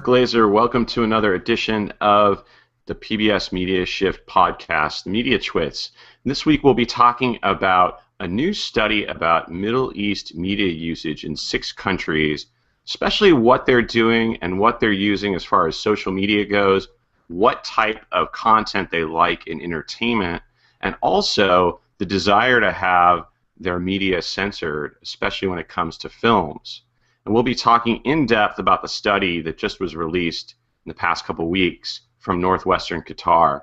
Glaser. Welcome to another edition of the PBS MediaShift podcast, the MediaTwits. This week we'll be talking about a new study about Middle East media usage in 6 countries, especially what they're doing and what they're using as far as social media goes, what type of content they like in entertainment, and also the desire to have their media censored, especially when it comes to films. And we'll be talking in depth about the study that just was released in the past couple weeks from Northwestern Qatar.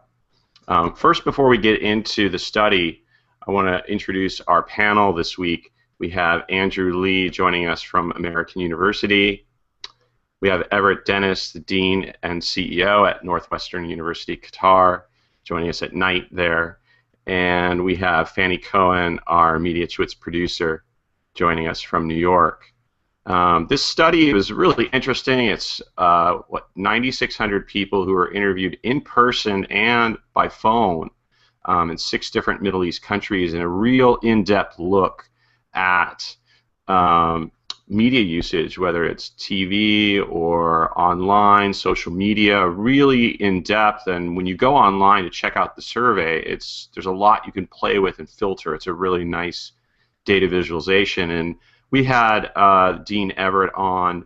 First, before we get into the study, I want to introduce our panel this week. We have Andrew Lih joining us from American University. We have Everette Dennis, the Dean and CEO at Northwestern University, Qatar, joining us at night there. And we have Fannie Cohen, our MediaTwits producer, joining us from New York. This study was really interesting. It's 9,600 people who were interviewed in person and by phone in 6 different Middle East countries, and a real in-depth look at media usage, whether it's TV or online, social media, really in-depth. And when you go online to check out the survey, there's a lot you can play with and filter. It's a really nice data visualization. And we had Dean Everette on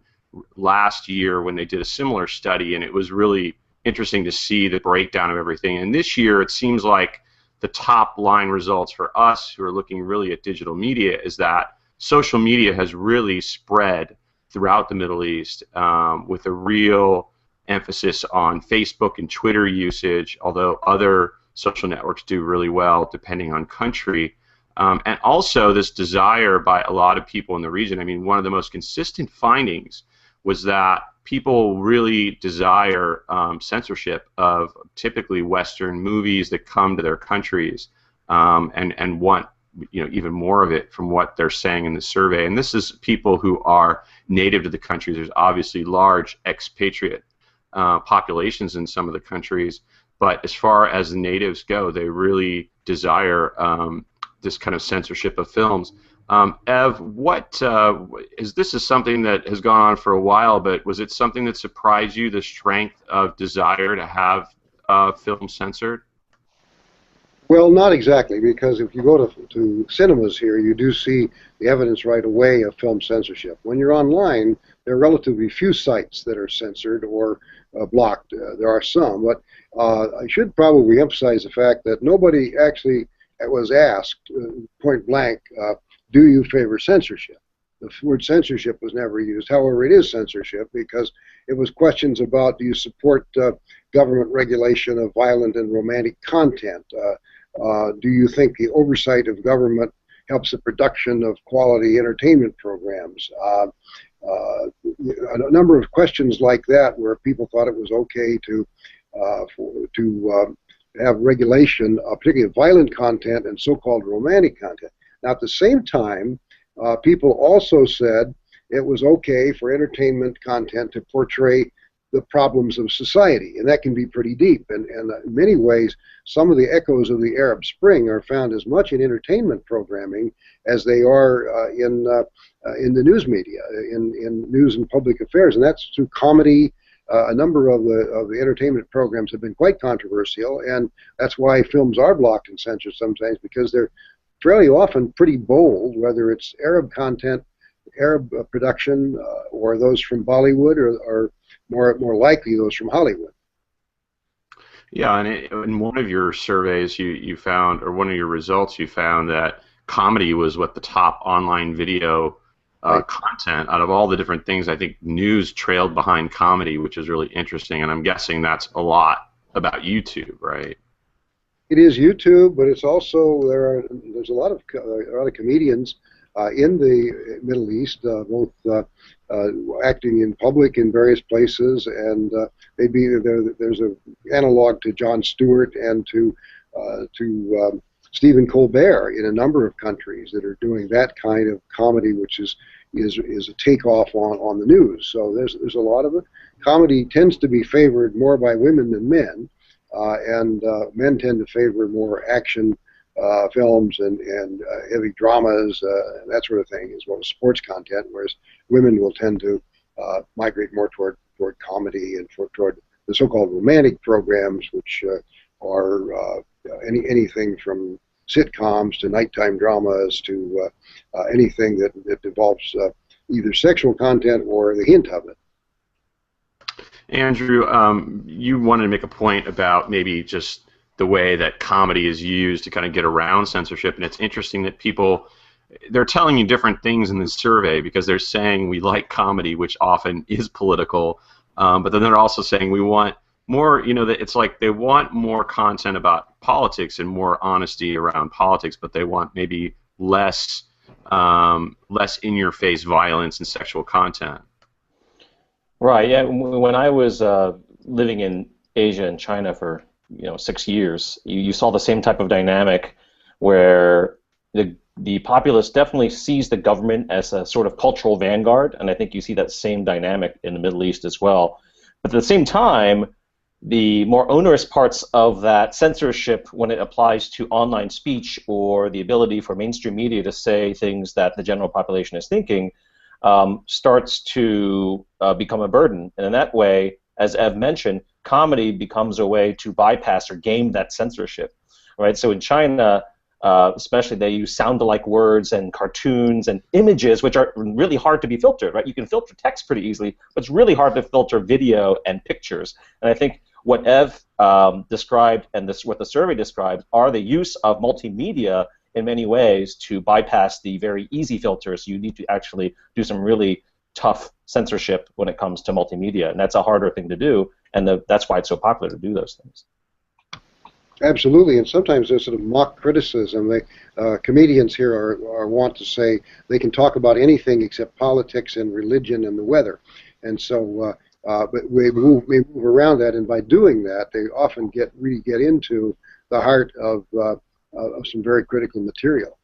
last year when they did a similar study, and it was really interesting to see the breakdown of everything. And this year, it seems like the top line results for us who are looking really at digital media is that social media has really spread throughout the Middle East with a real emphasis on Facebook and Twitter usage, although other social networks do really well depending on country. And also this desire by a lot of people in the region. I mean, one of the most consistent findings was that people really desire censorship of typically Western movies that come to their countries and want even more of it from what they're saying in the survey. And this is people who are native to the countries. There's obviously large expatriate populations in some of the countries, but as far as the natives go, they really desire this kind of censorship of films. Ev, this is something that has gone on for a while, but was it something that surprised you, the strength of desire to have film censored? Well, not exactly, because if you go to cinemas here, you do see the evidence right away of film censorship. When you're online, there are relatively few sites that are censored or blocked. There are some, but I should probably emphasize the fact that nobody actually was asked point blank, do you favor censorship? The word censorship was never used. However, it is censorship because it was questions about, do you support government regulation of violent and romantic content? Do you think the oversight of government helps the production of quality entertainment programs? A number of questions like that where people thought it was okay to have regulation, particularly of violent content and so-called romantic content. Now, at the same time, people also said it was okay for entertainment content to portray the problems of society, and that can be pretty deep. And in many ways, some of the echoes of the Arab Spring are found as much in entertainment programming as they are in the news media, in news and public affairs, and that's through comedy. A number of the entertainment programs have been quite controversial, and that's why films are blocked and censored sometimes, because they're fairly often pretty bold, whether it's Arab content, Arab production, or those from Bollywood, or more likely those from Hollywood. Yeah, and in one of your surveys you found, or one of your results, you found that comedy was what the top online video content out of all the different things. I think news trailed behind comedy, which is really interesting, and I'm guessing that's a lot about YouTube, right? It is YouTube, but it's also there's a lot of comedians in the Middle East, both acting in public in various places, and there's an analog to Jon Stewart and to Stephen Colbert in a number of countries that are doing that kind of comedy, which is a takeoff on the news. So there's a lot of it. Comedy tends to be favored more by women than men, and men tend to favor more action films and heavy dramas, and that sort of thing, as well as sports content, whereas women will tend to migrate more toward toward comedy and toward the so-called romantic programs, which are anything from sitcoms to nighttime dramas to anything that involves either sexual content or the hint of it. Andrew, you wanted to make a point about maybe just the way that comedy is used to kind of get around censorship, and it's interesting that they're telling you different things in this survey because they're saying we like comedy, which often is political, but then they're also saying we want more, that it's like they want more content about politics and more honesty around politics, but they want maybe less in-your-face violence and sexual content. Right. Yeah. When I was living in Asia and China for 6 years, you saw the same type of dynamic where the populace definitely sees the government as a sort of cultural vanguard, and I think you see that same dynamic in the Middle East as well. But at the same time, the more onerous parts of that censorship, when it applies to online speech or the ability for mainstream media to say things that the general population is thinking, starts to become a burden. And in that way, as Ev mentioned, comedy becomes a way to bypass or game that censorship. Right? So in China, especially, they use sound-alike words and cartoons and images, which are really hard to be filtered. Right? You can filter text pretty easily, but it's really hard to filter video and pictures. And I think what Ev described and what the survey describes are the use of multimedia in many ways to bypass the very easy filters. You need to actually do some really tough censorship when it comes to multimedia, and that's a harder thing to do, and that's why it's so popular to do those things. Absolutely, and sometimes there's sort of mock criticism. Comedians here are wont to say they can talk about anything except politics and religion and the weather, and so but we move around that, and by doing that, they often really get into the heart of some very critical material.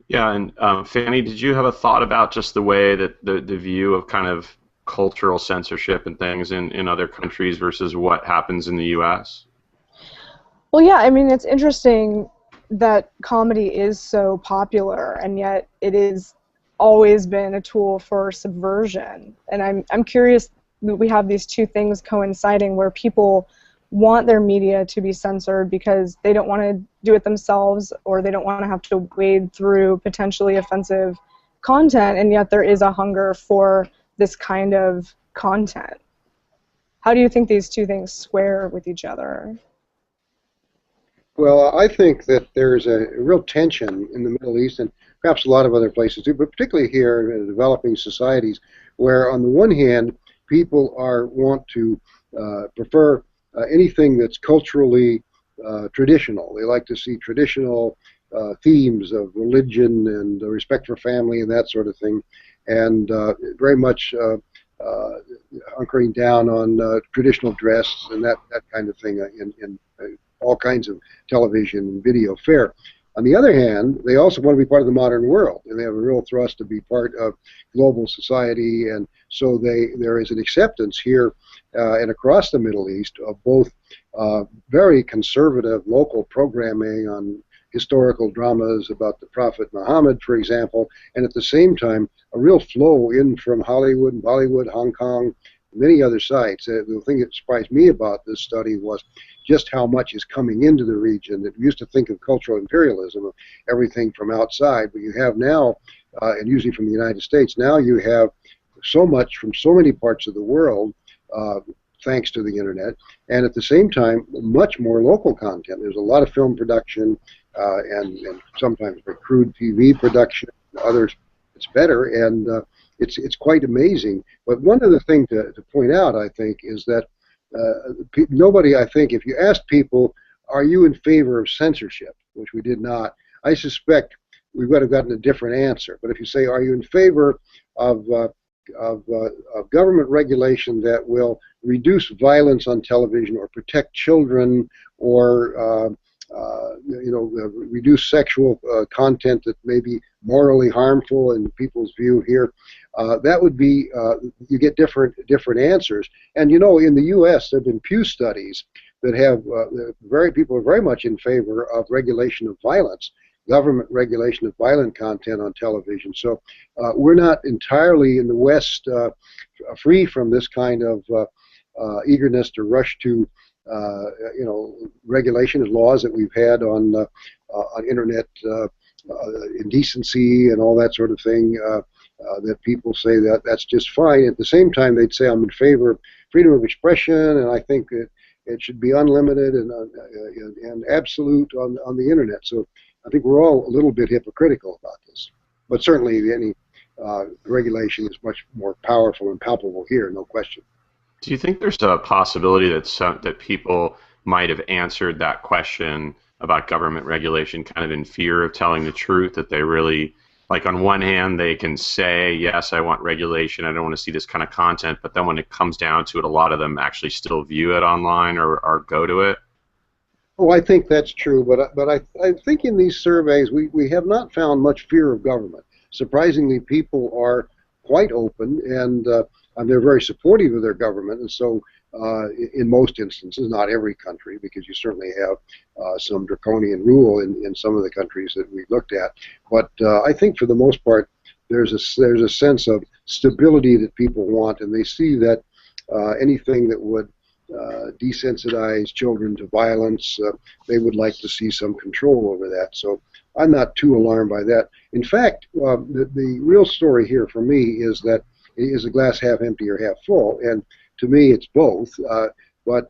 Yeah, and Fannie, did you have a thought about just the way that the view of kind of cultural censorship and things in other countries versus what happens in the U.S.? Well, yeah, I mean, it's interesting that comedy is so popular, and yet it is always been a tool for subversion. And I'm curious that we have these two things coinciding where people want their media to be censored because they don't want to do it themselves, or they don't want to have to wade through potentially offensive content, and yet there is a hunger for this kind of content. How do you think these two things square with each other? Well, I think that there's a real tension in the Middle East, and perhaps a lot of other places too, but particularly here in developing societies, where on the one hand, people want to prefer anything that's culturally traditional. They like to see traditional themes of religion and respect for family and that sort of thing, and very much hunkering down on traditional dress and that kind of thing in all kinds of television and video fare. On the other hand, they also want to be part of the modern world, and they have a real thrust to be part of global society, and so there is an acceptance here and across the Middle East of both very conservative local programming on historical dramas about the Prophet Muhammad, for example, and at the same time a real flow in from Hollywood, Bollywood, Hong Kong, many other sites. The thing that surprised me about this study was just how much is coming into the region. That we used to think of cultural imperialism, of everything from outside, but you have now, and usually from the United States, now you have so much from so many parts of the world, thanks to the internet, and at the same time, much more local content. There's a lot of film production and sometimes very crude TV production. Others, it's better, and it's quite amazing. But one other thing to point out, I think, is that nobody, I think, if you ask people, are you in favor of censorship, which we did not, I suspect we would have gotten a different answer. But if you say, are you in favor of government regulation that will reduce violence on television or protect children or reduce sexual content that may be morally harmful in people's view here, that would be, you get different answers. And in the U.S. there have been Pew studies that have people are very much in favor of regulation of violence government regulation of violent content on television. So we're not entirely in the West free from this kind of eagerness to rush to regulation and laws that we've had on internet indecency and all that sort of thing. That people say that that's just fine. At the same time, they'd say I'm in favor of freedom of expression, and I think that it should be unlimited and absolute on the internet. So I think we're all a little bit hypocritical about this. But certainly any regulation is much more powerful and palpable here, no question. Do you think there's a possibility that people might have answered that question about government regulation kind of in fear of telling the truth, that they really, like on one hand, they can say, yes, I want regulation, I don't want to see this kind of content, but then when it comes down to it, a lot of them actually still view it online or go to it? Oh, I think that's true, but I think in these surveys we have not found much fear of government. Surprisingly, people are quite open and they're very supportive of their government, and so in most instances, not every country, because you certainly have some draconian rule in some of the countries that we looked at, but I think for the most part there's a sense of stability that people want, and they see that anything that would desensitize children to violence, they would like to see some control over that. So I'm not too alarmed by that. In fact, the real story here for me is that is the glass half empty or half full, and to me it's both. But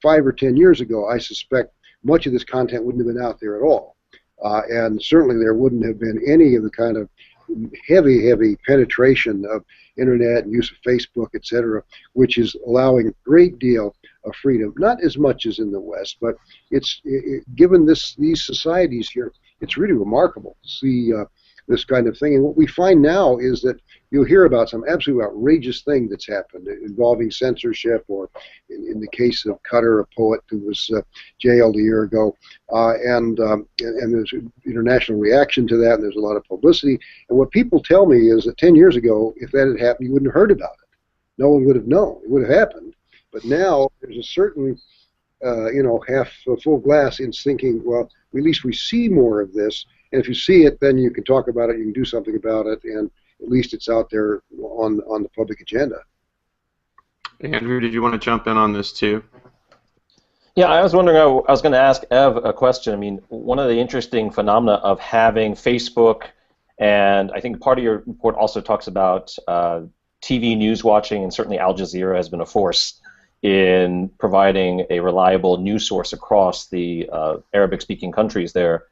5 or 10 years ago, I suspect much of this content wouldn't have been out there at all, and certainly there wouldn't have been any of the kind of heavy penetration of internet and use of Facebook, etc., which is allowing a great deal of freedom. Not as much as in the West, but given these societies here, it's really remarkable to see this kind of thing. And what we find now is that you'll hear about some absolutely outrageous thing that's happened involving censorship, or in the case of Qatar, a poet who was jailed a year ago, and there's international reaction to that, and there's a lot of publicity. And what people tell me is that 10 years ago, if that had happened, you wouldn't have heard about it. No one would have known. It would have happened. But now there's a certain half full glass in thinking, well, at least we see more of this, and if you see it, then you can talk about it, you can do something about it, and at least it's out there on the public agenda. Andrew, did you want to jump in on this too? Yeah, I was wondering, I was going to ask Ev a question. I mean, one of the interesting phenomena of having Facebook, and I think part of your report also talks about TV news watching, and certainly Al Jazeera has been a force in providing a reliable news source across the Arabic-speaking countries there.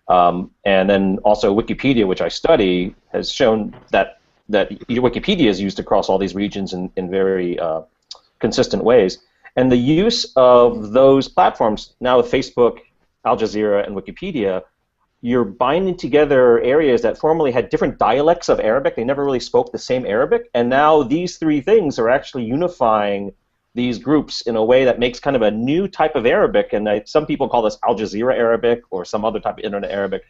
And then also Wikipedia, which I study, has shown that Wikipedia is used across all these regions in very consistent ways. And the use of those platforms, now with Facebook, Al Jazeera, and Wikipedia, you're binding together areas that formerly had different dialects of Arabic. They never really spoke the same Arabic. And now these three things are actually unifying these groups in a way that makes kind of a new type of Arabic, and some people call this Al Jazeera Arabic or some other type of internet Arabic.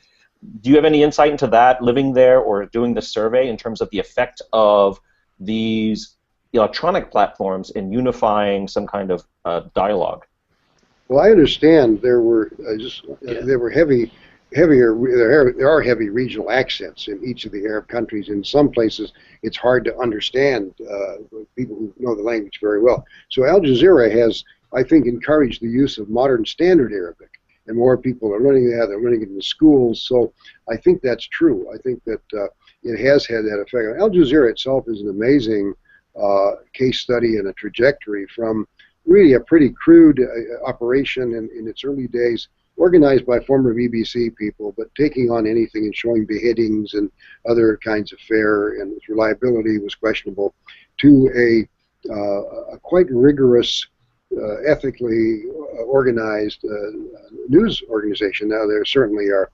Do you have any insight into that, living there or doing the survey, in terms of the effect of these electronic platforms in unifying some kind of dialogue? Well, I understand there were there are heavy regional accents in each of the Arab countries. In some places, it's hard to understand people who know the language very well. So Al Jazeera has, I think, encouraged the use of modern standard Arabic, and more people are learning that. They're learning it in the schools. So I think that's true. I think that it has had that effect. Al Jazeera itself is an amazing case study and a trajectory from really a pretty crude operation in its early days, organized by former BBC people, but taking on anything and showing beheadings and other kinds of fare, and its reliability was questionable, to a quite rigorous, ethically organized news organization. Now, there certainly are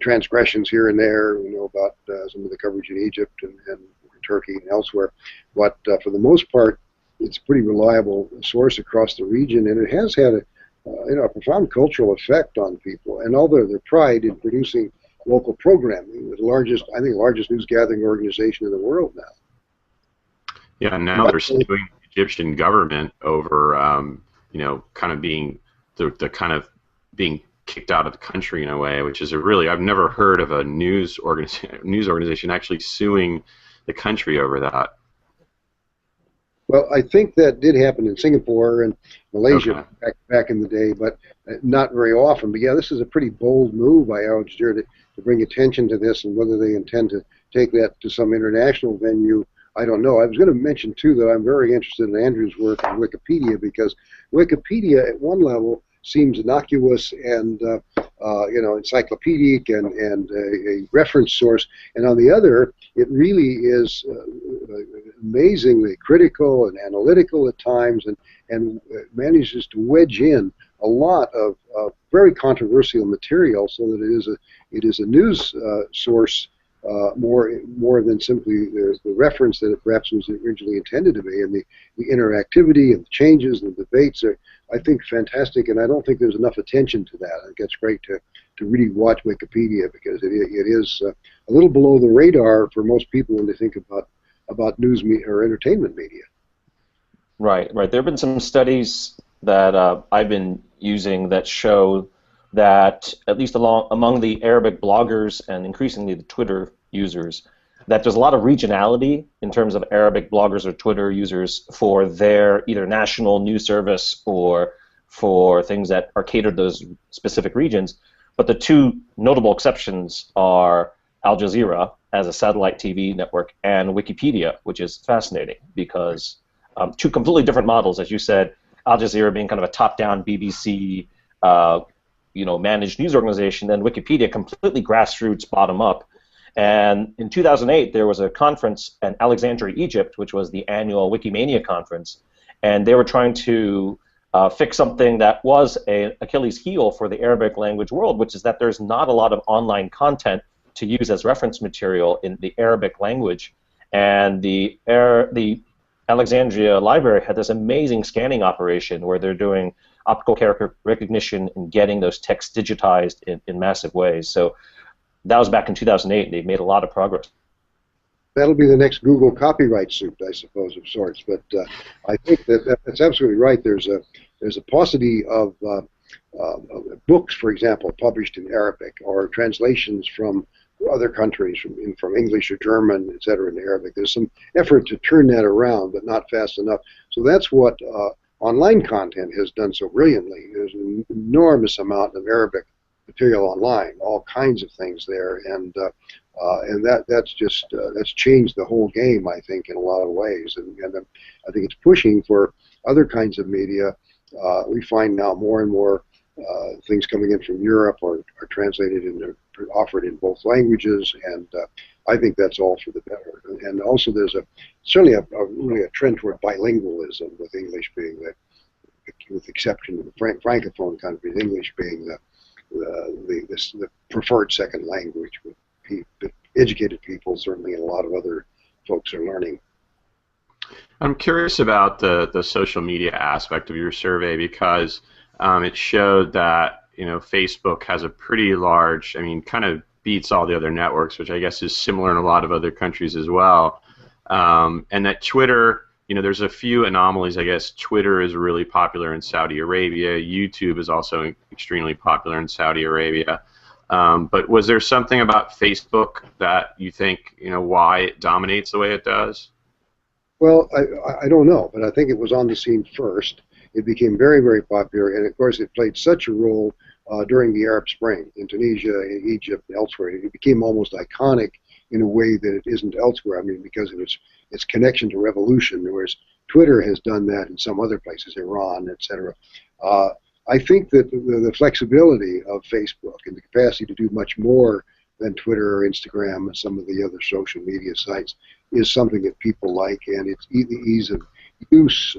transgressions here and there. We know about some of the coverage in Egypt and Turkey and elsewhere, but for the most part, it's a pretty reliable source across the region, and it has had a profound cultural effect on people, and all their pride in producing local programming. The largest, I think, largest news gathering organization in the world now. Yeah, now they're suing the Egyptian government over, kind of being the kind of being kicked out of the country in a way, which is a really, I've never heard of a news organization actually suing the country over that. Well, I think that did happen in Singapore and Malaysia Okay. back in the day, but not very often. But yeah, this is a pretty bold move by Al Jazeera to bring attention to this, and whether they intend to take that to some international venue, I don't know. I was going to mention, too, that I'm very interested in Andrew's work on Wikipedia, because Wikipedia, at one level, seems innocuous and encyclopedic and a reference source, and on the other, it really is amazingly critical and analytical at times, and manages to wedge in a lot of very controversial material, so that it is a news source more than simply the reference that it perhaps was originally intended to be, and the interactivity and the changes and the debates are, I think, fantastic, and I don't think there's enough attention to that. I think it's great to really watch Wikipedia, because it is a little below the radar for most people when they think about news or entertainment media. Right. There have been some studies that I've been using that show that, at least among the Arabic bloggers and increasingly the Twitter users, that there's a lot of regionality in terms of Arabic bloggers or Twitter users for their either national news service or for things that are catered to those specific regions. But the two notable exceptions are Al Jazeera as a satellite TV network and Wikipedia, which is fascinating because two completely different models, as you said. Al Jazeera being kind of a top-down BBC, managed news organization, and Wikipedia completely grassroots, bottom-up. And in 2008, there was a conference in Alexandria, Egypt, which was the annual Wikimania conference, and they were trying to fix something that was an Achilles heel for the Arabic language world, which is that there's not a lot of online content to use as reference material in the Arabic language. And the Alexandria Library had this amazing scanning operation where they're doing optical character recognition and getting those texts digitized in massive ways. So that was back in 2008, and they've made a lot of progress. That'll be the next Google copyright suit, I suppose, of sorts. But I think that's absolutely right. There's a paucity of books, for example, published in Arabic, or translations from other countries, from English or German, etc., in Arabic. There's some effort to turn that around, but not fast enough. So that's what online content has done so brilliantly. There's an enormous amount of Arabic material online, all kinds of things there, and that's changed the whole game, I think, in a lot of ways. And I think it's pushing for other kinds of media. We find now more and more things coming in from Europe are translated and offered in both languages, and I think that's all for the better. And also, there's certainly really a trend toward bilingualism, with English being with the exception of the francophone countries, English being the preferred second language, with educated people certainly, and a lot of other folks are learning. I'm curious about the social media aspect of your survey, because it showed that Facebook has a pretty large, kind of beats all the other networks, which I guess is similar in a lot of other countries as well, and that Twitter, there's a few anomalies. I guess Twitter is really popular in Saudi Arabia. YouTube is also extremely popular in Saudi Arabia. But was there something about Facebook that you think, why it dominates the way it does? Well, I don't know, but I think it was on the scene first. It became very, very popular, and of course it played such a role during the Arab Spring in Tunisia, in Egypt, and elsewhere. It became almost iconic in a way that it isn't elsewhere. Because of its connection to revolution, whereas Twitter has done that in some other places, Iran, etc. I think that the flexibility of Facebook and the capacity to do much more than Twitter or Instagram and some of the other social media sites is something that people like, and it's the ease of use,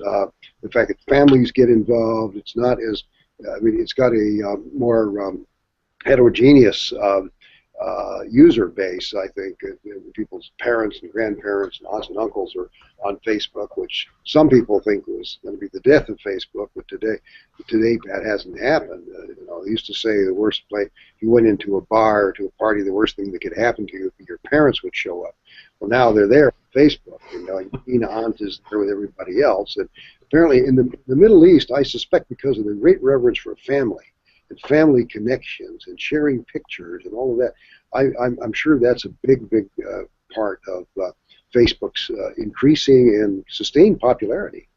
the fact that families get involved. It's not as, it's got a more heterogeneous user base, I think. People's parents and grandparents and aunts and uncles are on Facebook, which some people think was going to be the death of Facebook, but today that hasn't happened. They used to say the worst place, if you went into a bar or to a party, the worst thing that could happen to you, your parents would show up. Well, now they're there on Facebook. Nina Aunt is there with everybody else. And apparently in the Middle East, I suspect because of the great reverence for family and family connections and sharing pictures and all of that. I'm sure that's a big part of Facebook's increasing and sustained popularity.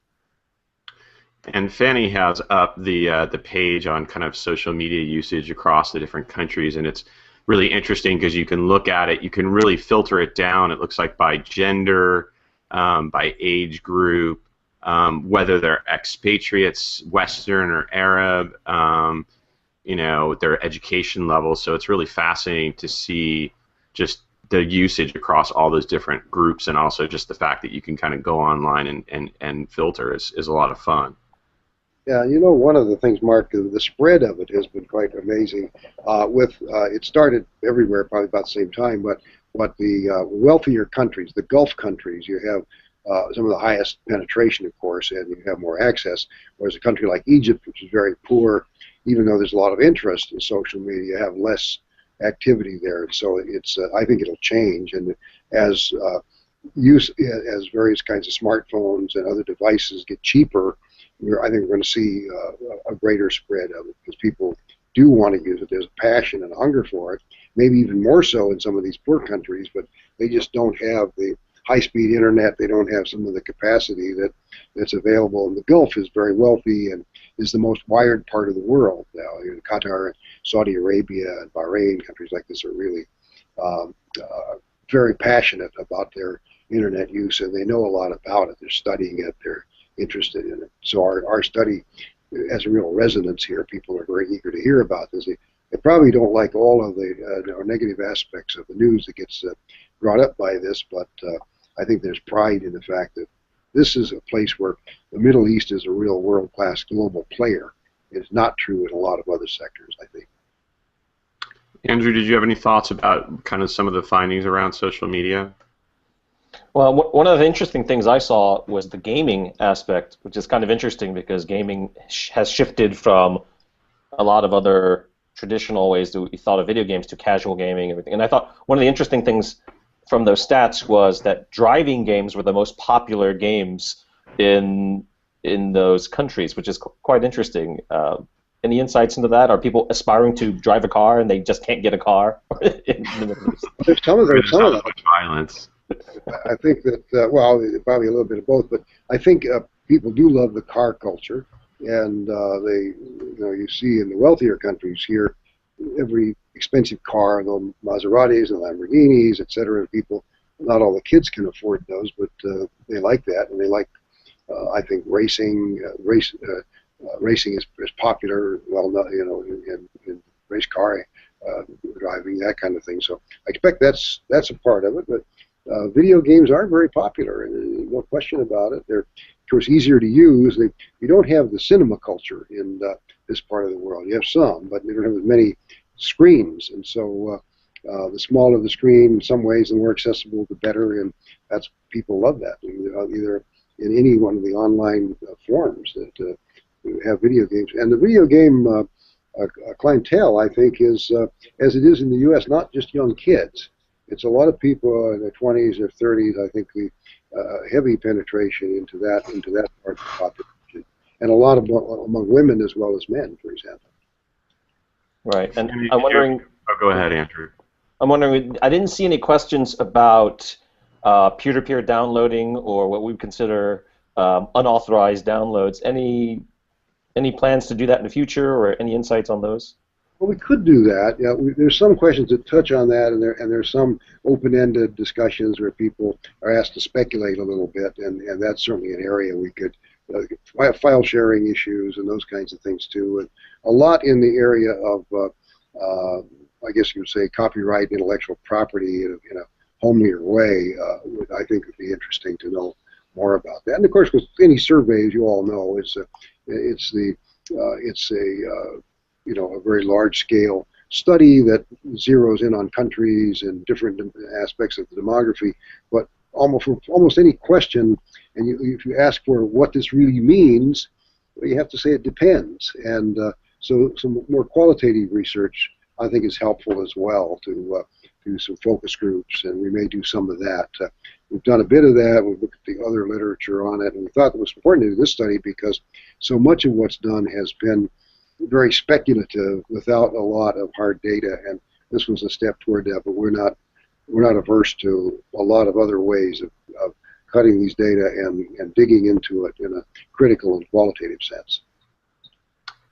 And Fannie has up the page on kind of social media usage across the different countries, and it's really interesting because you can look at it, you can really filter it down. It looks like by gender, by age group, whether they're expatriates, Western or Arab, you know, their education level. So it's really fascinating to see just the usage across all those different groups, and also just the fact that you can kind of go online and filter is a lot of fun. Yeah, you know, one of the things, Mark, the spread of it has been quite amazing. It started everywhere probably about the same time, but the wealthier countries, the Gulf countries, you have some of the highest penetration, of course, and you have more access. Whereas a country like Egypt, which is very poor, even though there's a lot of interest in social media, have less activity there. And so it's, I think it'll change, and as various kinds of smartphones and other devices get cheaper, I think we're going to see a greater spread of it, because people do want to use it. There's a passion and a hunger for it, maybe even more so in some of these poor countries, but they just don't have the high-speed internet. They don't have some of the capacity that's available. And the Gulf is very wealthy and is the most wired part of the world now. You know, Qatar, Saudi Arabia, and Bahrain, countries like this are really very passionate about their internet use, and they know a lot about it. They're studying it. They're interested in it. So our study has a real resonance here. People are very eager to hear about this. They probably don't like all of the negative aspects of the news that gets brought up by this, but I think there's pride in the fact that this is a place where the Middle East is a real world-class global player. It's not true in a lot of other sectors, I think. Andrew, did you have any thoughts about kind of some of the findings around social media? Well, one of the interesting things I saw was the gaming aspect, which is kind of interesting because gaming has shifted from a lot of other traditional ways that we thought of video games to casual gaming and everything. And I thought one of the interesting things from those stats was that driving games were the most popular games in those countries, which is quite interesting. Any insights into that? Are people aspiring to drive a car and they just can't get a car in the Middle East? There's some of that. Violence. I think that, well, probably a little bit of both, but I think people do love the car culture, and you see in the wealthier countries here, every expensive car, the Maseratis and Lamborghinis, etc. And people, not all the kids can afford those, but they like that, and they like, I think, racing. Racing is popular, well, in race car driving, that kind of thing. So I expect that's a part of it, but. Video games are very popular, and no question about it. They're, of course, easier to use. You don't have the cinema culture in this part of the world. You have some, but they don't have as many screens. And so the smaller the screen, in some ways, the more accessible, the better. And that's, people love that, either in any one of the online forms that have video games. And the video game clientele, I think, is, as it is in the U.S., not just young kids. It's a lot of people in their 20s or 30s. I think the heavy penetration into that part of the population, and a lot of among women as well as men, for example. Right, and I'm wondering. Oh, go ahead, Andrew. I'm wondering. I didn't see any questions about peer-to-peer downloading or what we consider unauthorized downloads. Any plans to do that in the future, or any insights on those? Well, we could do that. Yeah, there's some questions that touch on that, and there's some open-ended discussions where people are asked to speculate a little bit, and that's certainly an area we could file sharing issues and those kinds of things too. And a lot in the area of, I guess you would say, copyright, intellectual property in a homelier way. I think would be interesting to know more about that. And of course, with any survey, as you all know, it's a very large-scale study that zeroes in on countries and different aspects of the demography. But almost any question, and if you ask for what this really means, you have to say it depends. And so some more qualitative research, I think, is helpful as well to do some focus groups, and we may do some of that. We've done a bit of that. We've looked at the other literature on it, and we thought it was important to do this study because so much of what's done has been very speculative without a lot of hard data, and this was a step toward that. But we're not averse to a lot of other ways of cutting these data and digging into it in a critical and qualitative sense.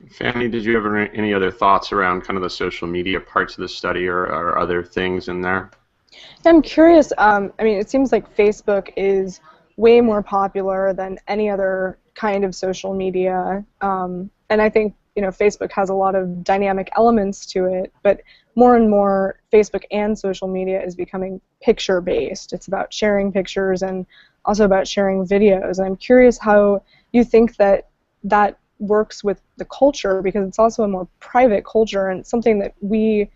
Fannie, did you have any other thoughts around kind of the social media parts of the study, or other things in there? I'm curious. I mean, it seems like Facebook is way more popular than any other kind of social media, and I think Facebook has a lot of dynamic elements to it, but more and more Facebook and social media is becoming picture-based. It's about sharing pictures and also about sharing videos, and I'm curious how you think that works with the culture, because it's also a more private culture and something that we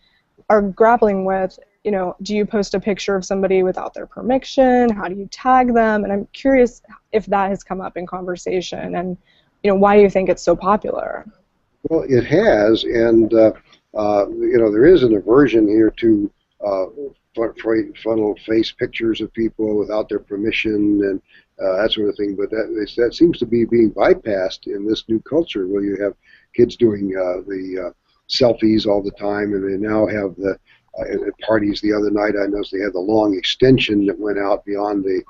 are grappling with. Do you post a picture of somebody without their permission? How do you tag them? And I'm curious if that has come up in conversation, and why you think it's so popular. Well, it has, and there is an aversion here to funnel face pictures of people without their permission and that sort of thing. But that seems to be being bypassed in this new culture, where you have kids doing the selfies all the time, and they now have the at parties the other night. I noticed they had the long extension that went out beyond the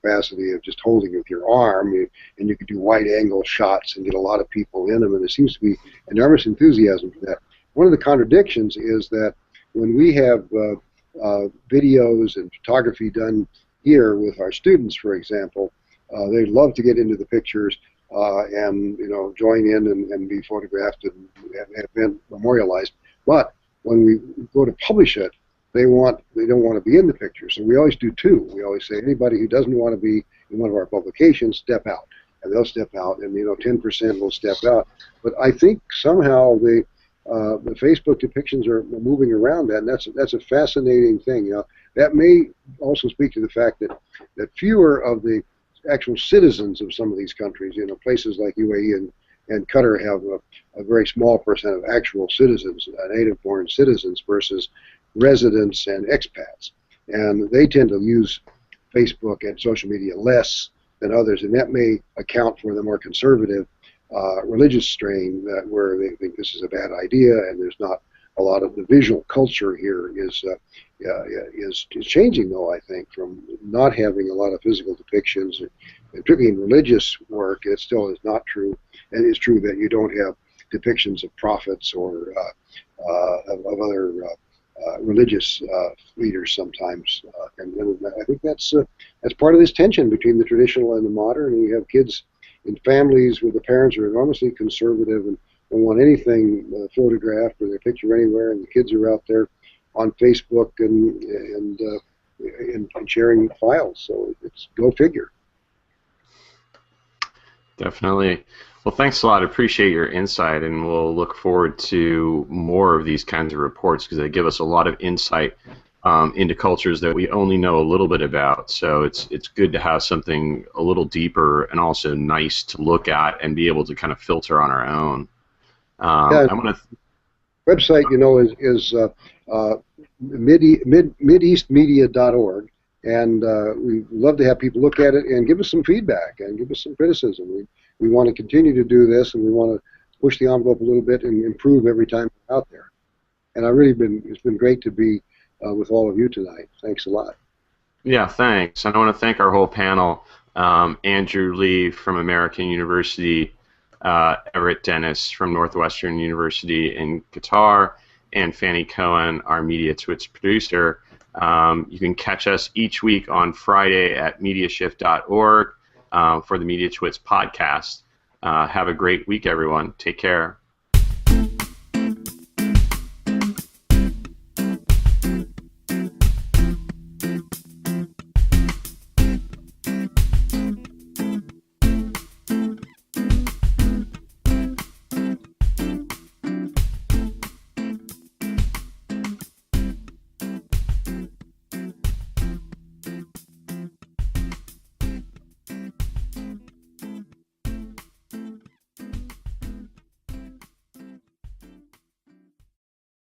capacity of just holding with your arm, and you could do wide-angle shots and get a lot of people in them, and there seems to be enormous enthusiasm for that. One of the contradictions is that when we have videos and photography done here with our students, for example, they love to get into the pictures and join in and be photographed and have been memorialized. But when we go to publish it, they don't want to be in the picture. So we always do two. We always say anybody who doesn't want to be in one of our publications, step out, and they'll step out, and 10% will step out. But I think somehow the Facebook depictions are moving around that, and that's a fascinating thing. That may also speak to the fact that fewer of the actual citizens of some of these countries, places like UAE and Qatar, have a very small percent of actual citizens, native-born citizens, versus residents and expats, and they tend to use Facebook and social media less than others, and that may account for the more conservative religious strain where they think this is a bad idea, and there's not a lot of the visual culture here is changing, though, I think, from not having a lot of physical depictions, and particularly in religious work. It still is not true, and it's true that you don't have depictions of prophets or of other religious leaders sometimes, and I think that's part of this tension between the traditional and the modern. And you have kids in families where the parents are enormously conservative and don't want anything photographed or their picture anywhere, and the kids are out there on Facebook and sharing files. So it's go figure. Definitely. Well, thanks a lot. I appreciate your insight, and we'll look forward to more of these kinds of reports, because they give us a lot of insight into cultures that we only know a little bit about. So it's good to have something a little deeper and also nice to look at and be able to kind of filter on our own. I'm going to website, is MediaShift.org, and we'd love to have people look at it and give us some feedback and give us some criticism. We want to continue to do this, and we want to push the envelope a little bit and improve every time we're out there. And it's been great to be with all of you tonight. Thanks a lot. Yeah, thanks. And I want to thank our whole panel, Andrew Lih from American University, Everette Dennis from Northwestern University in Qatar, and Fannie Cohen, our MediaTwits producer. You can catch us each week on Friday at MediaShift.org for the MediaTwits podcast. Have a great week, everyone. Take care.